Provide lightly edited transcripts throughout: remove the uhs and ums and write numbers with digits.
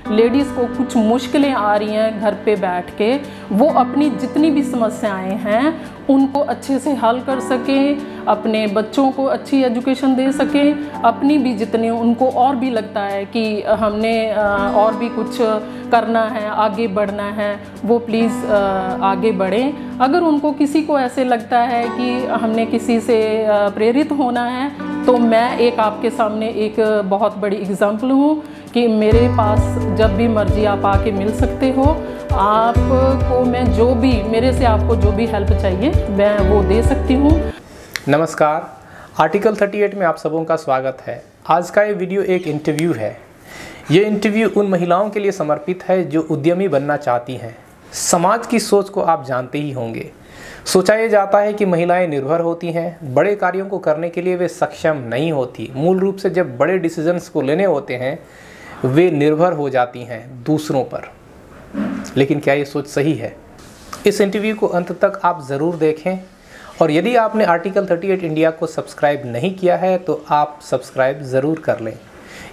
Ladies को कुछ मुश्किलें आ रही हैं घर पे बैठ के, वो अपनी जितनी भी समस्याएं हैं उनको अच्छे से हल कर सकें, अपने बच्चों को अच्छी एजुकेशन दे सकें, अपनी भी जितनी उनको और भी लगता है कि हमने और भी कुछ करना है, आगे बढ़ना है, वो प्लीज़ आगे बढ़ें। अगर उनको किसी को ऐसे लगता है कि हमने किसी से प्रेरित होना है, तो मैं एक आपके सामने एक बहुत बड़ी एग्जाम्पल हूँ कि मेरे पास जब भी मर्जी आप आके मिल सकते हो। आपको मैं जो भी, मेरे से आपको जो भी हेल्प चाहिए मैं वो दे सकती हूँ। नमस्कार, आर्टिकल 38 में आप सबों का स्वागत है। आज का ये वीडियो एक इंटरव्यू है। ये इंटरव्यू उन महिलाओं के लिए समर्पित है जो उद्यमी बनना चाहती हैं। समाज की सोच को आप जानते ही होंगे। सोचा ये जाता है कि महिलाएं निर्भर होती हैं, बड़े कार्यों को करने के लिए वे सक्षम नहीं होती। मूल रूप से जब बड़े डिसीजंस को लेने होते हैं वे निर्भर हो जाती हैं दूसरों पर। लेकिन क्या ये सोच सही है? इस इंटरव्यू को अंत तक आप ज़रूर देखें, और यदि आपने आर्टिकल 38 इंडिया को सब्सक्राइब नहीं किया है तो आप सब्सक्राइब ज़रूर कर लें।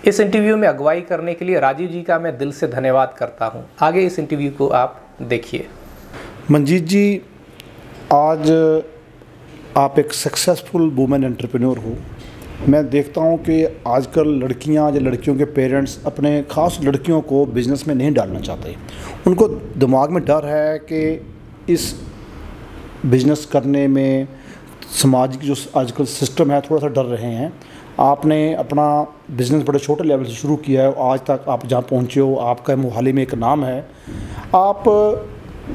इस इंटरव्यू में अगुवाई करने के लिए राजीव जी का मैं दिल से धन्यवाद करता हूं। आगे इस इंटरव्यू को आप देखिए। मंजीत जी, आज आप एक सक्सेसफुल वुमेन एंटरप्रेन्योर हो। मैं देखता हूं कि आजकल लड़कियां या लड़कियों के पेरेंट्स अपने ख़ास लड़कियों को बिज़नेस में नहीं डालना चाहते। उनको दिमाग में डर है कि इस बिज़नेस करने में समाज की जो आजकल सिस्टम है थोड़ा सा डर रहे हैं। आपने अपना बिज़नेस बड़े छोटे लेवल से शुरू किया है, आज तक आप जहाँ पहुँचे हो, आपका मोहाली में एक नाम है। आप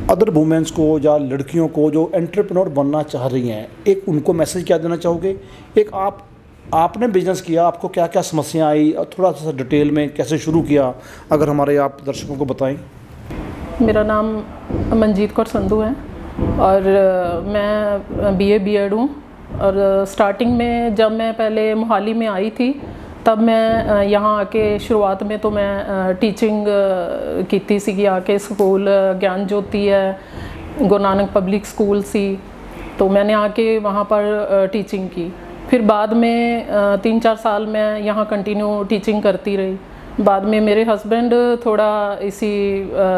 अदर वुमेन्स को या लड़कियों को जो एंटरप्रेन्योर बनना चाह रही हैं, एक उनको मैसेज क्या देना चाहोगे? एक आपने बिज़नेस किया, आपको क्या क्या समस्या आई और थोड़ा सा डिटेल में कैसे शुरू किया, अगर हमारे आप दर्शकों को बताएं। मेरा नाम मंजीत कौर संधू है और मैं BA B.Ed हूँ। और स्टार्टिंग में जब मैं पहले मोहाली में आई थी तब मैं यहाँ आके शुरुआत में तो मैं टीचिंग की थी सी आके स्कूल ज्ञान ज्योति है, गुरु नानक पब्लिक स्कूल सी, तो मैंने आके वहाँ पर टीचिंग की। फिर बाद में 3-4 साल मैं यहाँ कंटिन्यू टीचिंग करती रही। बाद में मेरे हस्बैंड थोड़ा इसी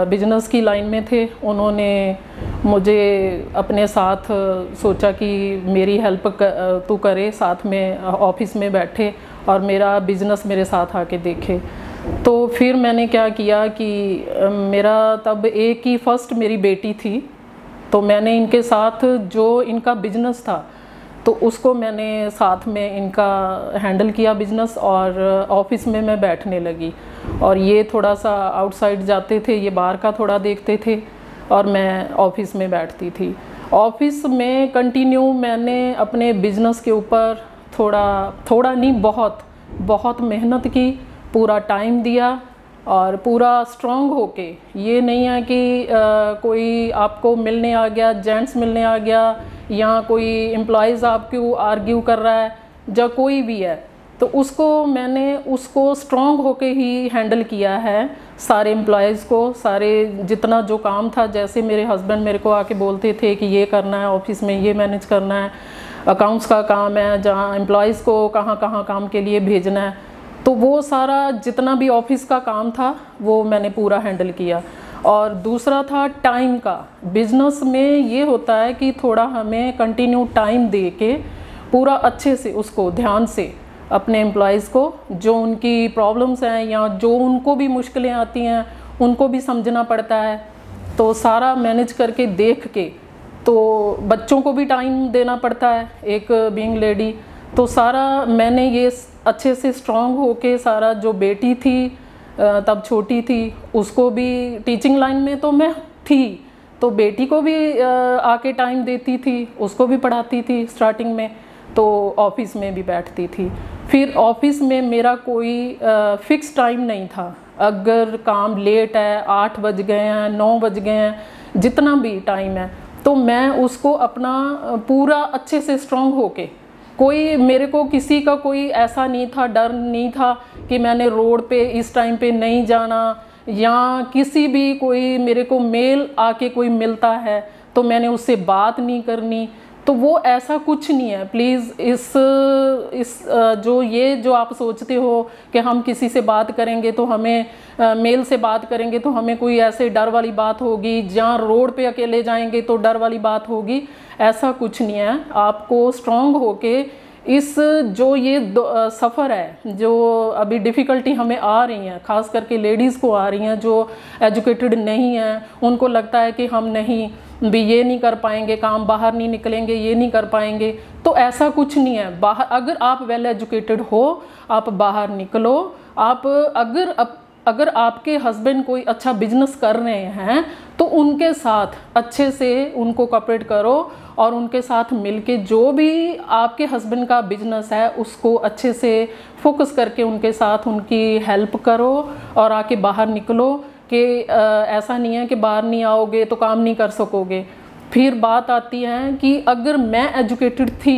बिजनेस की लाइन में थे। उन्होंने मुझे अपने साथ सोचा कि मेरी हेल्प तू करे, साथ में ऑफिस में बैठे और मेरा बिज़नेस मेरे साथ आके देखे। तो फिर मैंने क्या किया कि मेरा तब एक ही फर्स्ट मेरी बेटी थी, तो मैंने इनके साथ जो इनका बिज़नेस था तो उसको मैंने साथ में इनका हैंडल किया बिज़नेस, और ऑफिस में मैं बैठने लगी। और ये थोड़ा सा आउटसाइड जाते थे, ये बाहर का थोड़ा देखते थे और मैं ऑफिस में बैठती थी। ऑफिस में कंटिन्यू मैंने अपने बिज़नेस के ऊपर थोड़ा नहीं बहुत मेहनत की, पूरा टाइम दिया और पूरा स्ट्रांग होके। ये नहीं है कि कोई आपको मिलने आ गया, जेंट्स मिलने आ गया या कोई एम्प्लॉइज़ आपको आर्ग्यू कर रहा है, या कोई भी है, तो मैंने उसको स्ट्रांग होके ही हैंडल किया है। सारे एम्प्लॉइज़ को, सारे जितना जो काम था, जैसे मेरे हस्बैंड मेरे को आके बोलते थे कि ये करना है ऑफिस में, ये मैनेज करना है, अकाउंट्स का काम है, जहाँ एम्प्लॉइज़ को कहाँ कहाँ काम के लिए भेजना है, तो वो सारा जितना भी ऑफिस का काम था वो मैंने पूरा हैंडल किया। और दूसरा था टाइम का। बिज़नेस में ये होता है कि थोड़ा हमें कंटिन्यू टाइम दे के पूरा अच्छे से उसको ध्यान से अपने एम्प्लॉइज़ को, जो उनकी प्रॉब्लम्स हैं या जो उनको भी मुश्किलें आती हैं उनको भी समझना पड़ता है। तो सारा मैनेज करके देख के, तो बच्चों को भी टाइम देना पड़ता है एक बीइंग लेडी। तो सारा मैंने ये अच्छे से स्ट्रांग होके सारा, जो बेटी थी तब छोटी थी, उसको भी टीचिंग लाइन में तो मैं थी, तो बेटी को भी आके टाइम देती थी, उसको भी पढ़ाती थी स्टार्टिंग में, तो ऑफिस में भी बैठती थी। फिर ऑफिस में मेरा कोई फिक्स टाइम नहीं था। अगर काम लेट है, 8 बज गए हैं, 9 बज गए हैं, जितना भी टाइम है, तो मैं उसको अपना पूरा अच्छे से स्ट्रांग होके, कोई मेरे को किसी का कोई ऐसा नहीं था, डर नहीं था कि मैंने रोड पे इस टाइम पे नहीं जाना, या किसी भी कोई मेरे को मेल आके कोई मिलता है तो मैंने उससे बात नहीं करनी। तो वो ऐसा कुछ नहीं है। प्लीज़ इस जो आप सोचते हो कि हम किसी से बात करेंगे तो हमें मेल से बात करेंगे तो हमें कोई ऐसे डर वाली बात होगी, जहाँ रोड पे अकेले जाएंगे तो डर वाली बात होगी, ऐसा कुछ नहीं है। आपको स्ट्रांग होके इस जो ये सफ़र है, जो अभी डिफ़िकल्टी हमें आ रही हैं, ख़ास करके लेडीज़ को आ रही हैं जो एजुकेटेड नहीं हैं, उनको लगता है कि हम नहीं भी ये नहीं कर पाएंगे, काम बाहर नहीं निकलेंगे, ये नहीं कर पाएंगे, तो ऐसा कुछ नहीं है। बाहर अगर आप वेल एजुकेटेड हो, आप बाहर निकलो। आप अगर आपके हस्बैंड कोई अच्छा बिजनेस कर रहे हैं तो उनके साथ अच्छे से उनको कोऑपरेट करो और उनके साथ मिलके जो भी आपके हस्बैंड का बिजनेस है उसको अच्छे से फोकस करके उनके साथ उनकी हेल्प करो और आके बाहर निकलो। कि ऐसा नहीं है कि बाहर नहीं आओगे तो काम नहीं कर सकोगे। फिर बात आती है कि अगर मैं एजुकेटेड थी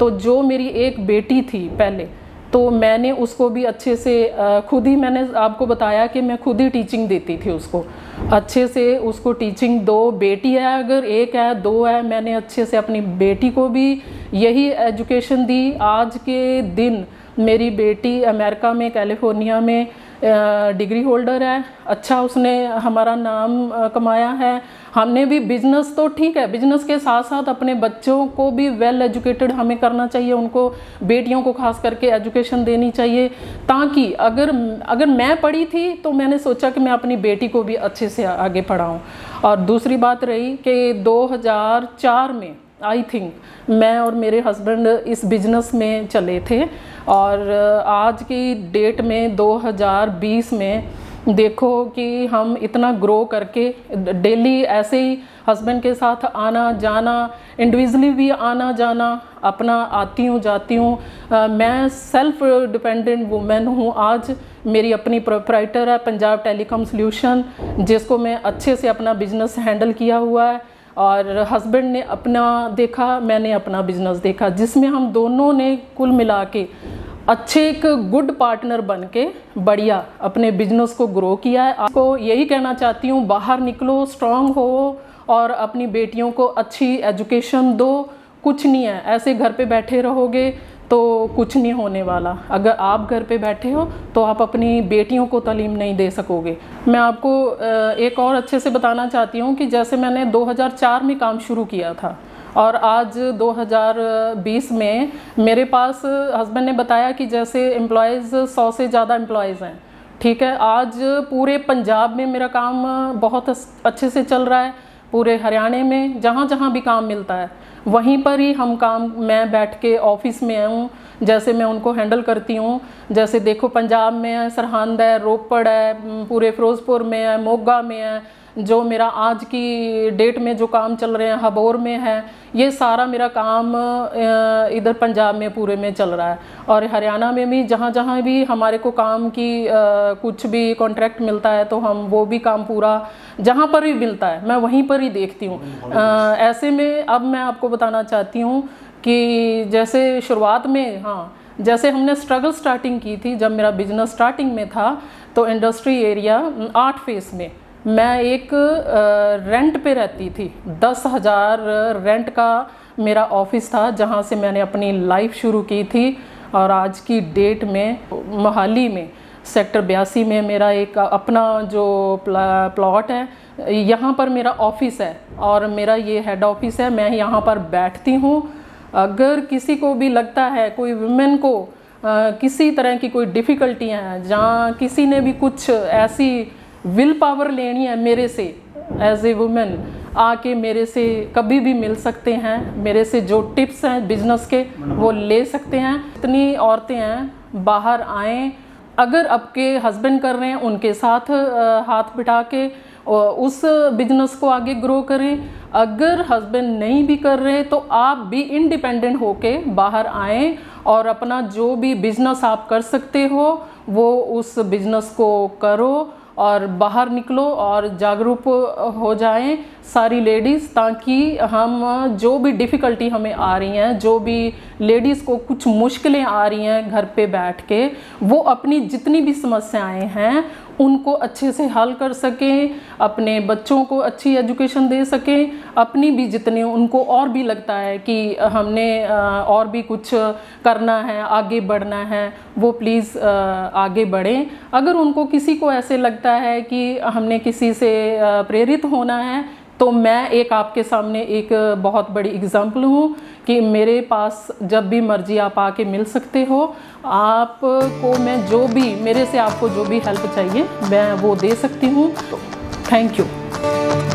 तो जो मेरी एक बेटी थी पहले, तो मैंने उसको भी अच्छे से खुद ही, मैंने आपको बताया कि मैं खुद ही टीचिंग देती थी उसको, अच्छे से उसको टीचिंग। 2 बेटी है, अगर 1 है 2 है, मैंने अच्छे से अपनी बेटी को भी यही एजुकेशन दी। आज के दिन मेरी बेटी अमेरिका में, कैलिफोर्निया में डिग्री होल्डर है। अच्छा उसने हमारा नाम कमाया है। हमने भी बिजनेस, तो ठीक है, बिजनेस के साथ साथ अपने बच्चों को भी वेल एजुकेटेड हमें करना चाहिए, उनको, बेटियों को खास करके एजुकेशन देनी चाहिए, ताकि अगर मैं पढ़ी थी तो मैंने सोचा कि मैं अपनी बेटी को भी अच्छे से आगे पढ़ाऊँ। और दूसरी बात रही कि 2004 में आई थिंक मैं और मेरे हस्बैंड इस बिज़नेस में चले थे, और आज की डेट में 2020 में देखो कि हम इतना ग्रो करके डेली ऐसे ही हस्बैंड के साथ आना जाना, इंडिविजुअली भी आना जाना, अपना आती हूँ जाती हूँ। मैं सेल्फ डिपेंडेंट वुमेन हूँ। आज मेरी अपनी प्रोप्राइटर है पंजाब टेलीकॉम सॉल्यूशन, जिसको मैं अच्छे से अपना बिजनेस हैंडल किया हुआ है, और हस्बैंड ने अपना देखा, मैंने अपना बिजनेस देखा, जिसमें हम दोनों ने कुल मिला के अच्छे एक गुड पार्टनर बन के बढ़िया अपने बिजनेस को ग्रो किया है। आपको यही कहना चाहती हूँ, बाहर निकलो, स्ट्रांग हो और अपनी बेटियों को अच्छी एजुकेशन दो। कुछ नहीं है, ऐसे घर पे बैठे रहोगे तो कुछ नहीं होने वाला। अगर आप घर पे बैठे हो तो आप अपनी बेटियों को तालीम नहीं दे सकोगे। मैं आपको एक और अच्छे से बताना चाहती हूँ कि जैसे मैंने 2004 में काम शुरू किया था और आज 2020 में मेरे पास, हस्बैंड ने बताया कि जैसे एम्प्लॉयज़ 100 से ज़्यादा एम्प्लॉयज़ हैं, ठीक है। आज पूरे पंजाब में मेरा काम बहुत अच्छे से चल रहा है, पूरे हरियाणा में जहाँ जहाँ भी काम मिलता है वहीं पर ही हम काम, मैं बैठ के ऑफिस में हूँ, जैसे मैं उनको हैंडल करती हूँ। जैसे देखो पंजाब में है, सरहंद है, रोपड़ है, पूरे फिरोजपुर में है, मोगा में है, जो मेरा आज की डेट में जो काम चल रहे हैं हबोर में है, ये सारा मेरा काम इधर पंजाब में पूरे में चल रहा है। और हरियाणा में भी जहाँ जहाँ भी हमारे को काम की कुछ भी कॉन्ट्रैक्ट मिलता है तो हम वो भी काम पूरा जहाँ पर भी मिलता है मैं वहीं पर ही देखती हूँ। ऐसे में अब मैं आपको बताना चाहती हूँ कि जैसे शुरुआत में, हाँ, जैसे हमने स्ट्रगल स्टार्टिंग की थी, जब मेरा बिजनेस स्टार्टिंग में था तो इंडस्ट्री एरिया 8 फेस में मैं एक रेंट पे रहती थी। 10,000 रेंट का मेरा ऑफिस था जहाँ से मैंने अपनी लाइफ शुरू की थी। और आज की डेट में मोहाली में सेक्टर 82 में मेरा एक अपना जो प्लॉट है, यहाँ पर मेरा ऑफिस है और मेरा ये हेड ऑफिस है। मैं यहाँ पर बैठती हूँ। अगर किसी को भी लगता है, कोई वुमेन को किसी तरह की कोई डिफ़िकल्टियाँ हैं, जहाँ किसी ने भी कुछ ऐसी विल पावर लेनी है मेरे से एज ए वुमेन, आके मेरे से कभी भी मिल सकते हैं। मेरे से जो टिप्स हैं बिजनेस के वो ले सकते हैं। इतनी औरतें हैं, बाहर आएँ। अगर आपके हस्बैंड कर रहे हैं उनके साथ हाथ बिठा के उस बिजनेस को आगे ग्रो करें। अगर हस्बैंड नहीं भी कर रहे तो आप भी इंडिपेंडेंट होके बाहर आएँ और अपना जो भी बिजनेस आप कर सकते हो वो उस बिजनेस को करो और बाहर निकलो और जागरूक हो जाएं सारी लेडीज़, ताकि हम जो भी डिफ़िकल्टी हमें आ रही हैं, जो भी लेडीज़ को कुछ मुश्किलें आ रही हैं घर पे बैठ के, वो अपनी जितनी भी समस्याएं हैं उनको अच्छे से हल कर सकें, अपने बच्चों को अच्छी एजुकेशन दे सकें, अपनी भी जितने उनको और भी लगता है कि हमने और भी कुछ करना है, आगे बढ़ना है, वो प्लीज़ आगे बढ़ें। अगर उनको किसी को ऐसे लगता है कि हमने किसी से प्रेरित होना है, तो मैं एक आपके सामने एक बहुत बड़ी एग्जाम्पल हूँ कि मेरे पास जब भी मर्जी आप आके मिल सकते हो। आपको मैं जो भी, मेरे से आपको जो भी हेल्प चाहिए मैं वो दे सकती हूँ। Thank you.